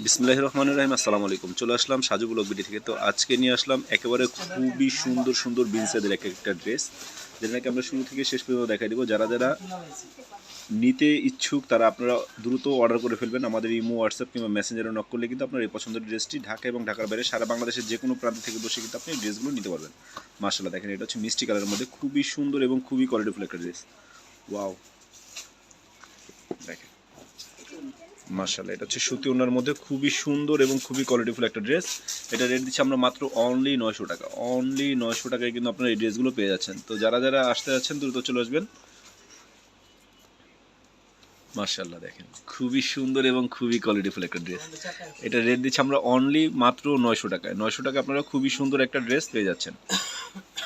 বিসমিল্লাহির রহমানির রহিম। আসসালামু আলাইকুম। চলে আসলাম সাজু ব্লগ ভিডিও থেকে। তো আজকে নিয়ে আসলাম একেবারে খুবই সুন্দর সুন্দর বিনসাদের একটা ড্রেস, যেটাকে আমরা শুরু থেকে শেষ পর্যন্ত দেখাই দিব। যারা যারা নিতে ইচ্ছুক তারা আপনারা দ্রুত অর্ডার করে ফেলবেন। আমাদের ইমো, হোয়াটসঅ্যাপ কিংবা মেসেঞ্জারে নক করলে কিন্তু আপনার এই পছন্দের ড্রেসটি ঢাকা এবং ঢাকার বাইরে সারা বাংলাদেশের যে কোনো প্রান্ত থেকে বসে কিন্তু আপনি ড্রেসগুলো নিতে পারবেন। মাশাআল্লাহ, দেখেন এটা হচ্ছে মিষ্টি কালারের মধ্যে খুবই সুন্দর এবং খুবই কোয়ালিটিফুল একটা ড্রেস। ওয়াও, দেখেন মাশাআল্লাহ, এটা হচ্ছে সুতি ওড়নার মধ্যে খুবই সুন্দর এবং খুবই কোয়ালিটিফুল একটা ড্রেস। এটা রেট দিচ্ছি আমরা মাত্র অনলি 900 টাকা। অনলি 900 টাকায় কিন্তু আপনারা এই ড্রেসগুলো পেয়ে যাচ্ছেন। তো যারা যারা আসতে যাচ্ছেন দ্রুত চলে আসবেন। মাশাআল্লাহ, দেখেন খুবই সুন্দর এবং খুবই কোয়ালিটিফুল একটা ড্রেস। এটা রেট দিচ্ছি আমরা অনলি মাত্র 900 টাকায়। 900 টাকা আপনারা খুবই সুন্দর একটা ড্রেস পেয়ে যাচ্ছেন।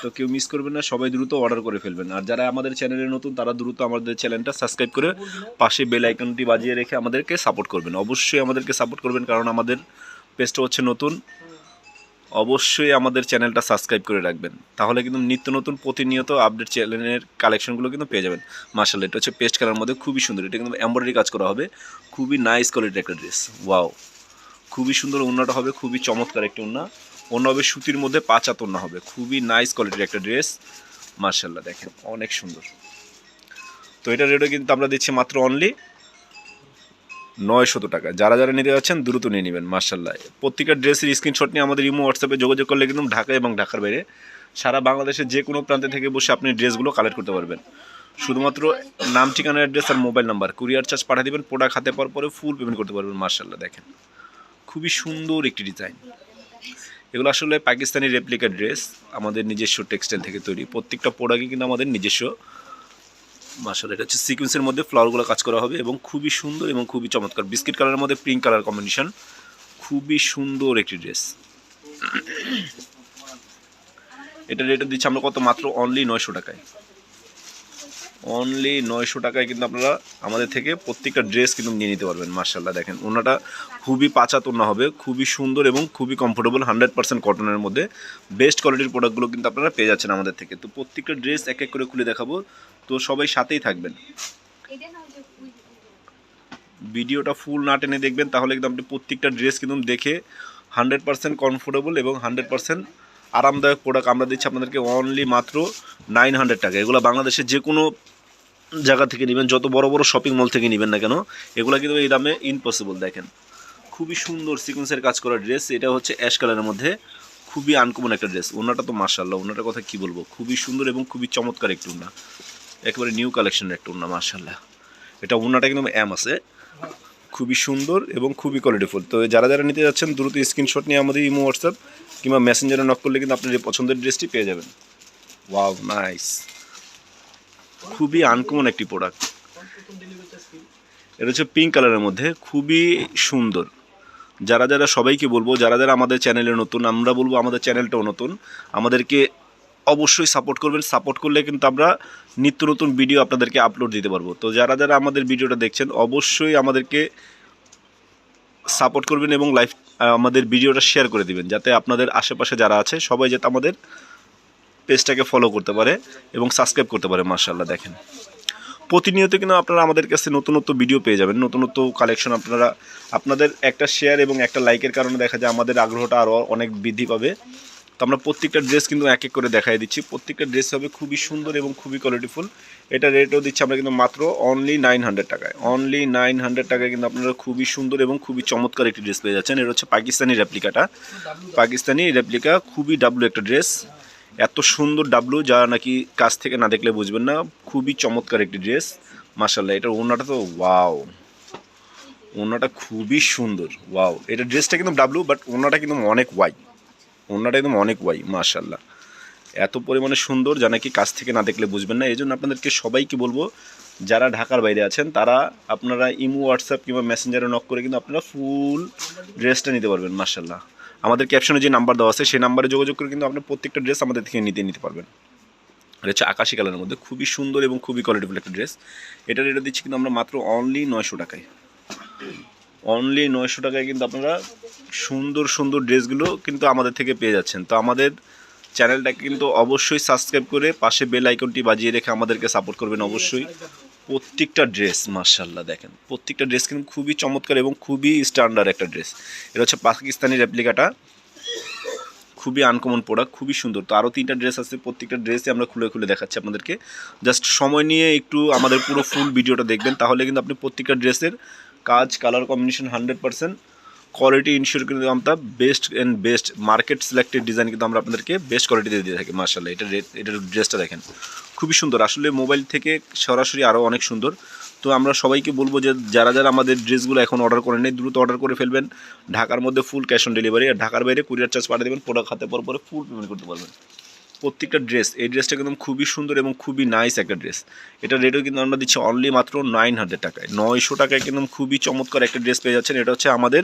তো কেউ মিস করবেন না, সবাই দ্রুত অর্ডার করে ফেলবেন। আর যারা আমাদের চ্যানেলে নতুন তারা দ্রুত আমাদের চ্যানেলটা সাবস্ক্রাইব করে পাশে বেল আইকনটি বাজিয়ে রেখে আমাদেরকে সাপোর্ট করবেন। অবশ্যই আমাদেরকে সাপোর্ট করবেন, কারণ আমাদের পেজটা হচ্ছে নতুন। অবশ্যই আমাদের চ্যানেলটা সাবস্ক্রাইব করে রাখবেন, তাহলে কিন্তু নিত্য নতুন প্রতিনিয়ত আপডেট চ্যানেলের কালেকশনগুলো কিন্তু পেয়ে যাবেন। মাশাআল্লাহ, এটা হচ্ছে পেস্ট কালার মধ্যে খুবই সুন্দর। এটা কিন্তু এমব্রয়ডারি কাজ করা হবে, খুবই নাইস কোয়ালিটির একটা ড্রেস। ওয়াও, খুবই সুন্দর। ওড়নাটা হবে খুবই চমৎকার একটা ওড়না। ওড়না হবে সুতির মধ্যে 5 হাত ওড়না হবে, খুবই নাইস কোয়ালিটির একটা ড্রেস। মাশাআল্লাহ, দেখেন অনেক সুন্দর। তো এটা রেটও কিন্তু আমরা দিচ্ছি মাত্র অনলি 900 টাকা। যারা যারা নিতে যাচ্ছেন দ্রুত নিয়ে নেবেন। মাশাআল্লাহ, প্রত্যেকটা ড্রেসের স্ক্রিনশট নিয়ে আমাদের ইমো, হোয়াটসঅ্যাপে যোগাযোগ করলে কিন্তু ঢাকা এবং ঢাকার বাইরে সারা বাংলাদেশের যে কোনো প্রান্তে থেকে বসে আপনি ড্রেসগুলো কালেক্ট করতে পারবেন। শুধুমাত্র নাম, ঠিকানা, অ্যাড্রেস আর মোবাইল নাম্বার, কুরিয়ার চার্জ পাঠিয়ে দেবেন। প্রোডাক্ট হাতে পাওয়ার পরে ফুল পেমেন্ট করতে পারবেন। মাশাআল্লাহ, দেখেন খুবই সুন্দর একটি ডিজাইন। এগুলো আসলে পাকিস্তানি রেপ্লিকা ড্রেস, আমাদের নিজস্ব টেক্সটাইল থেকে তৈরি। প্রত্যেকটা প্রোডাক্টই কিন্তু আমাদের নিজস্ব। মাশাআল্লাহ, এটা হচ্ছে সিকোয়েন্সের মধ্যে ফ্লাওয়ারগুলো কাজ করা হবে এবং খুবই সুন্দর এবং খুবই চমৎকার। বিস্কিট কালারের মধ্যে পিঙ্ক কালার কম্বিনেশন, খুবই সুন্দর একটি ড্রেস। এটা রেটে দিচ্ছি আমরা কত? মাত্র অনলি 900 টাকায়। অনলি 900 টাকায় কিন্তু আপনারা আমাদের থেকে প্রত্যেকটা ড্রেস কিন্তু নিয়ে নিতে পারবেন। মাশাআল্লাহ, দেখেন ওনাটা খুবই পাঁচা তোড়না হবে, খুবই সুন্দর এবং খুবই কমফোর্টেবল। 100% কটনের মধ্যে বেস্ট কোয়ালিটির প্রোডাক্টগুলো কিন্তু আপনারা পেয়ে যাচ্ছেন আমাদের থেকে। তো প্রত্যেকটা ড্রেস এক এক করে খুলে দেখাবো, তো সবাই সাথেই থাকবেন। ভিডিওটা ফুল না টেনে দেখবেন, তাহলে কিন্তু আপনি প্রত্যেকটা ড্রেস কিন্তু দেখে 100% কমফোর্টেবল এবং 100% আরামদায়ক প্রোডাক্ট আমরা দিচ্ছি আপনাদেরকে অনলি মাত্র 900 টাকা। এগুলো বাংলাদেশের যে কোনো জায়গা থেকে নেবেন, যত বড় বড় শপিং মল থেকে নেবেন না কেন, এগুলো কিন্তু এই দামে ইম্পসিবল। দেখেন খুবই সুন্দর সিকোয়েন্সের কাজ করা ড্রেস। এটা হচ্ছে অ্যাশ কালারের মধ্যে খুবই আনকমন একটা ড্রেস। ওনাটা তো মাশাআল্লাহ, ওনাটার কথা কি বলবো, খুবই সুন্দর এবং খুবই চমৎকার একটা ওনা, একেবারে নিউ কালেকশনের একটা ওনা। মাশাআল্লাহ, এটা ওনাটা কিন্তু এম আছে, খুবই সুন্দর এবং খুবই কোয়ালিটিফুল। তো যারা যারা নিতে যাচ্ছেন দ্রুত স্ক্রিনশট নিয়ে আমাদের ইমো, হোয়াটসঅ্যাপ কিংবা মেসেঞ্জারে নক করলে কিন্তু আপনার এই পছন্দের ড্রেসটি পেয়ে যাবেন। ওয়াও, নাইস, খুবই আনকমন একটি প্রোডাক্ট। এটা হচ্ছে পিঙ্ক কালারের মধ্যে খুবই সুন্দর। যারা যারা সবাইকে বলবো, যারা যারা আমাদের চ্যানেলে নতুন, আমরা বলবো আমাদের চ্যানেলটাও নতুন, আমাদেরকে অবশ্যই সাপোর্ট করবেন। সাপোর্ট করলে কিন্তু আমরা নিত্য নতুন ভিডিও আপনাদেরকে আপলোড দিতে পারবো। তো যারা যারা আমাদের ভিডিওটা দেখছেন অবশ্যই আমাদেরকে সাপোর্ট করবেন এবং লাইভ আমাদের ভিডিওটা শেয়ার করে দিবেন, যাতে আপনাদের আশেপাশে যারা আছে সবাই যাতে আমাদের পেজটাকে ফলো করতে পারে এবং সাবস্ক্রাইব করতে পারে। মাশাআল্লাহ, দেখেন প্রতিনিয়ত কিন্তু আপনারা আমাদের কাছে নতুন নতুন ভিডিও পেয়ে যাবেন, নতুন নতুন কালেকশন। আপনারা আপনাদের একটা শেয়ার এবং একটা লাইকের কারণে দেখা যায় আমাদের আগ্রহটা আরও অনেক বৃদ্ধি পাবে। তো আমরা প্রত্যেকটা ড্রেস কিন্তু এক এক করে দেখাই দিচ্ছি। প্রত্যেকটা ড্রেস হবে খুবই সুন্দর এবং খুবই কোয়ালিটিফুল। এটা রেটও দিচ্ছি আমরা কিন্তু মাত্র অনলি 900 টাকায়। অনলি 900 টাকায় কিন্তু আপনারা খুবই সুন্দর এবং খুবই চমৎকার একটি ড্রেস পেয়ে যাচ্ছেন। এটা হচ্ছে পাকিস্তানি রেপ্লিকাটা, পাকিস্তানি রেপ্লিকা, খুবই ডাবলু একটা ড্রেস। এত সুন্দর ডাবলু যা নাকি কাছ থেকে না দেখলে বুঝবেন না, খুবই চমৎকার একটি ড্রেস। মাশাআল্লাহ, এটার ওড়নাটা তো ওয়াও, ওড়নাটা খুবই সুন্দর। ওয়াও, এটা ড্রেসটা কিন্তু ডাবলু, বাট ওড়নাটা কিন্তু অনেক ওয়াই, ওড়নাটা একদম অনেক ওয়াই। মাশাআল্লাহ, এত পরিমাণে সুন্দর যা নাকি কাছ থেকে না দেখলে বুঝবেন না। এই জন্য আপনাদেরকে সবাইকে বলবো, যারা ঢাকার বাইরে আছেন তারা আপনারা ইমো, হোয়াটসঅ্যাপ কিংবা মেসেঞ্জারে নক করে কিন্তু আপনারা ফুল ড্রেসটা নিতে পারবেন। মাশাআল্লাহ, আমাদের ক্যাপশনে যে নাম্বার দেওয়া আছে সেই নাম্বারে যোগাযোগ করে কিন্তু আপনি প্রত্যেকটা ড্রেস আমাদের থেকে নিতে পারবেন। এটা হচ্ছে আকাশি কালারের মধ্যে খুবই সুন্দর এবং খুবই কোয়ালিটিফুল একটা ড্রেস। এটা রেটে দিচ্ছি কিন্তু আমরা মাত্র অনলি 900 টাকায়। অনলি 900 টাকায় কিন্তু আপনারা সুন্দর সুন্দর ড্রেসগুলো কিন্তু আমাদের থেকে পেয়ে যাচ্ছেন। তো আমাদের চ্যানেলটাকে কিন্তু অবশ্যই সাবস্ক্রাইব করে পাশে বেল আইকনটি বাজিয়ে রেখে আমাদেরকে সাপোর্ট করবেন অবশ্যই। প্রত্যেকটা ড্রেস মাশাআল্লাহ দেখেন, প্রত্যেকটা ড্রেস কিন্তু খুবই চমৎকার এবং খুবই স্ট্যান্ডার্ড একটা ড্রেস। এটা হচ্ছে পাকিস্তানি রেপ্লিকাটা, খুবই আনকমন প্রোডাক্ট, খুবই সুন্দর। তো আরও 3টা ড্রেস আছে, প্রত্যেকটা ড্রেসই আমরা খুলে খুলে দেখাচ্ছি আপনাদেরকে। জাস্ট সময় নিয়ে একটু আমাদের পুরো ফুল ভিডিওটা দেখবেন, তাহলে কিন্তু আপনি প্রত্যেকটা ড্রেসের কাজ, কালার কম্বিনেশন 100% কোয়ালিটি ইনশিওর কিন্তু আমরা best and best market selected design কিন্তু আমরা আপনাদেরকে বেস্ট কোয়ালিটি দিয়ে থাকি। মাশাআল্লাহ এটার ড্রেসটা দেখেন খুবই সুন্দর, আসলে মোবাইল থেকে সরাসরি আরও অনেক সুন্দর। তো আমরা সবাইকে বলবো যে যারা যারা আমাদের ড্রেসগুলো এখন অর্ডার করেন নাই দ্রুত অর্ডার করে ফেলবেন। ঢাকার মধ্যে ফুল ক্যাশ অন ডেলিভারি, আর ঢাকার বাইরে কুরিয়ার চার্জ পাঠিয়ে দেবেন, প্রোডাক্ট হাতে পরে ফুল পেমেন্ট করতে পারবেন। প্রত্যেকটা ড্রেস, এই ড্রেসটা কিন্তু খুবই সুন্দর এবং খুবই নাইস একটা ড্রেস। এটা রেটও কিন্তু আমরা দিচ্ছি অনলি মাত্র 900 টাকায়, 900 টাকায় কিন্তু খুবই চমৎকার একটা ড্রেস পেয়ে যাচ্ছেন। এটা হচ্ছে আমাদের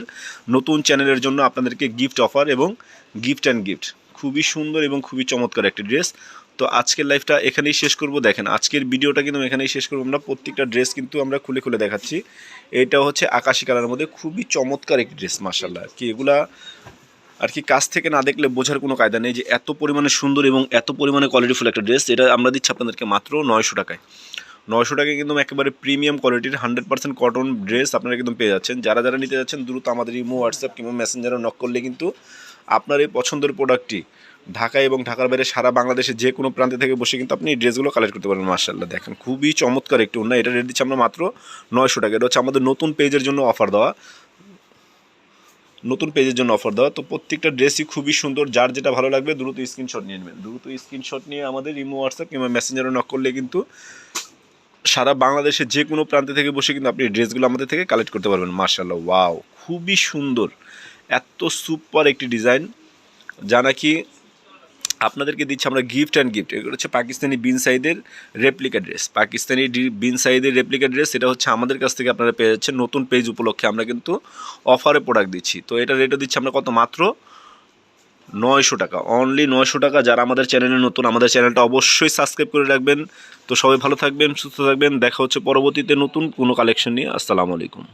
নতুন চ্যানেলের জন্য আপনাদেরকে গিফট অফার এবং গিফট অ্যান্ড গিফট, খুবই সুন্দর এবং খুবই চমৎকার একটা ড্রেস। তো আজকের লাইভটা এখানেই শেষ করব। দেখেন আজকের ভিডিওটা কিন্তু এখানেই শেষ করবো। আমরা প্রত্যেকটা ড্রেস কিন্তু আমরা খুলে খুলে দেখাচ্ছি। এটা হচ্ছে আকাশি কালারের মধ্যে খুবই চমৎকার একটি ড্রেস মাশাআল্লাহ। কি এগুলা আর কি কাছ থেকে না দেখলে বোঝার কোনো কায়দা নেই যে এত পরিমাণে সুন্দর এবং এত পরিমাণে কোয়ালিটিফুল একটা ড্রেস। এটা আমরা দিচ্ছি আপনাদেরকে মাত্র 900 টাকায়। 900 টাকায় কিন্তু একেবারে প্রিমিয়াম কোয়ালিটির 100% কটন ড্রেস আপনারা কিন্তু পেয়ে যাচ্ছেন। যারা যারা নিতে যাচ্ছেন দ্রুত আমাদের ইমো, হোয়াটসঅ্যাপ কিংবা মেসেঞ্জারে নক করলে কিন্তু আপনার এই পছন্দের প্রোডাক্টটি ঢাকা এবং ঢাকার বাইরে সারা বাংলাদেশে যে কোনো প্রান্তে থেকে বসে কিন্তু আপনি এই ড্রেসগুলো কালেক্ট করতে পারবেন। মাশাআল্লাহ দেখেন খুবই চমৎকার একটি ওড়না, এটা রেট দিচ্ছি আমরা মাত্র 900 টাকা। এটা হচ্ছে আমাদের নতুন পেজের জন্য অফার দেওয়া, নতুন পেজের জন্য অফার দেওয়া। তো প্রত্যেকটা ড্রেসই খুবই সুন্দর, যার যেটা ভালো লাগবে দ্রুত স্ক্রিনশট নিয়ে নেবেন। দ্রুত স্ক্রিনশট নিয়ে আমাদের ইমো, হোয়াটসঅ্যাপ কিংবা মেসেঞ্জারে নক করলে কিন্তু সারা বাংলাদেশে যে কোনো প্রান্তে থেকে বসে কিন্তু আপনি ড্রেসগুলো আমাদের থেকে কালেক্ট করতে পারবেন। মাশাআল্লাহ ওয়াও খুবই সুন্দর, এত সুপার একটি ডিজাইন যা নাকি আপনাদেরকে দিচ্ছি আমরা গিফট অ্যান্ড গিফট। এগুলো হচ্ছে পাকিস্তানি বিন সাইদের রেপ্লিকা ড্রেস, পাকিস্তানি বিন সাইদের রেপ্লিকা ড্রেস। এটা হচ্ছে আমাদের কাছ থেকে আপনারা পেয়ে যাচ্ছেন নতুন পেজ উপলক্ষে আমরা কিন্তু অফারে প্রোডাক্ট দিচ্ছি। তো এটা রেটও দিচ্ছি আমরা কত, মাত্র 900 টাকা, অনলি 900 টাকা। যারা আমাদের চ্যানেলে নতুন, আমাদের চ্যানেলটা অবশ্যই সাবস্ক্রাইব করে রাখবেন। তো সবাই ভালো থাকবেন, সুস্থ থাকবেন, দেখা হচ্ছে পরবর্তীতে নতুন কোনো কালেকশন নিয়ে। আসসালামু আলাইকুম।